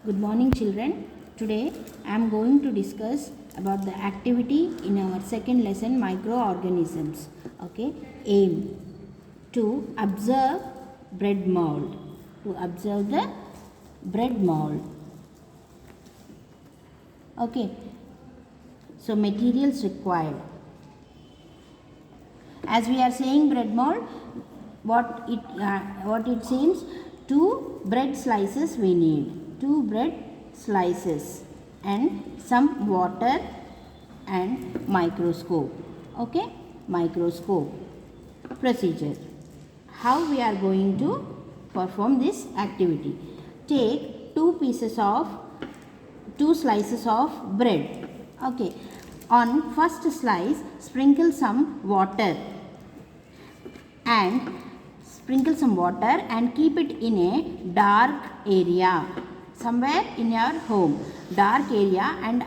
Good morning, children. Today I am going to discuss about the activity in our second lesson, microorganisms. Okay, aim to observe bread mould. To observe the bread mould. Okay, so materials required. As we are saying bread mould, what it seems, 2 bread slices we need. 2 bread slices and some water and microscope. Okay, microscope. Procedure. How we are going to perform this activity? Take 2 slices of bread. Okay, on first slice sprinkle some water and keep it in a dark area, somewhere in your home, dark area, and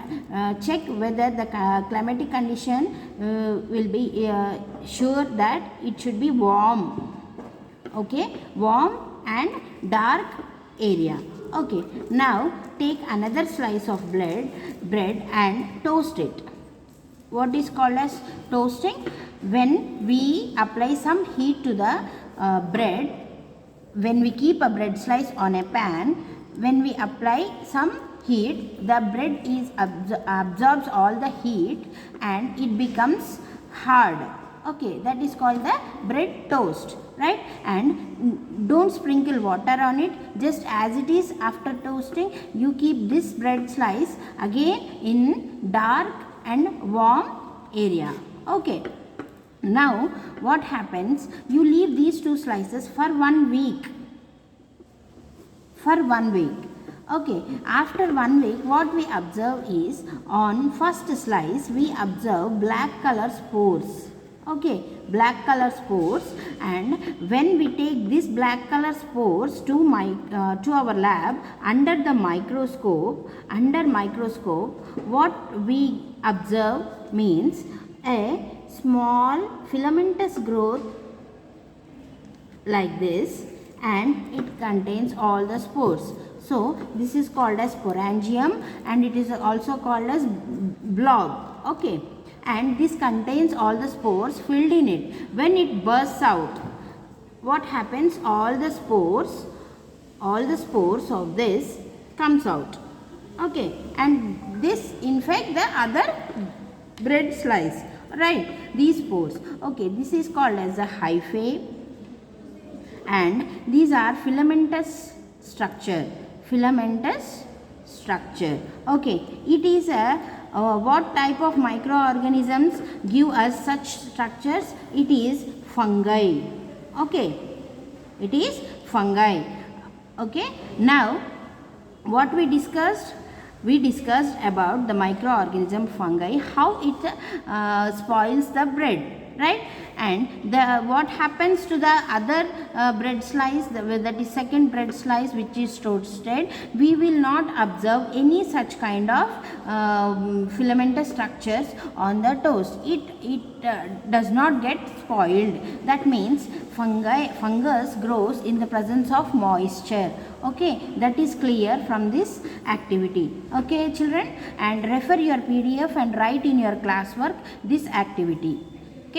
check whether the climatic condition will be sure that it should be warm. Okay, warm and dark area. Okay, now take another slice of bread and toast it. What is called as toasting? When we apply some heat to the bread, when we keep a bread slice on a pan, when we apply some heat, the bread absorbs all the heat and it becomes hard. Okay, that is called the bread toast, right? And don't sprinkle water on it, just as it is. After toasting, you keep this bread slice again in dark and warm area. Okay, now what happens? You leave these 2 slices for 1 week. Okay, after 1 week, what we observe is, on first slice we observe black color spores. Okay, black color spores, and when we take this black color spores to our lab under microscope, what we observe means a small filamentous growth like this, and it contains all the spores. So this is called as sporangium, and it is also called as blob. Okay, and this contains all the spores filled in it. When it bursts out, what happens? All the spores of this comes out. Okay, and this infect the other bread slice, right? These spores. Okay, this is called as a hyphae, and these are filamentous structure. Okay, it is a what type of microorganisms give us such structures? It is fungi. Okay, it is fungi. Okay, now what we discussed? We discussed about the microorganism fungi, how it spoils the bread, right? And what happens to the other bread slice, that is second bread slice which is toasted, we will not observe any such kind of filamentous structures on the toast. It does not get spoiled. That means fungus grows in the presence of moisture. Okay, that is clear from this activity. Okay, children, and refer your PDF and write in your classwork this activity.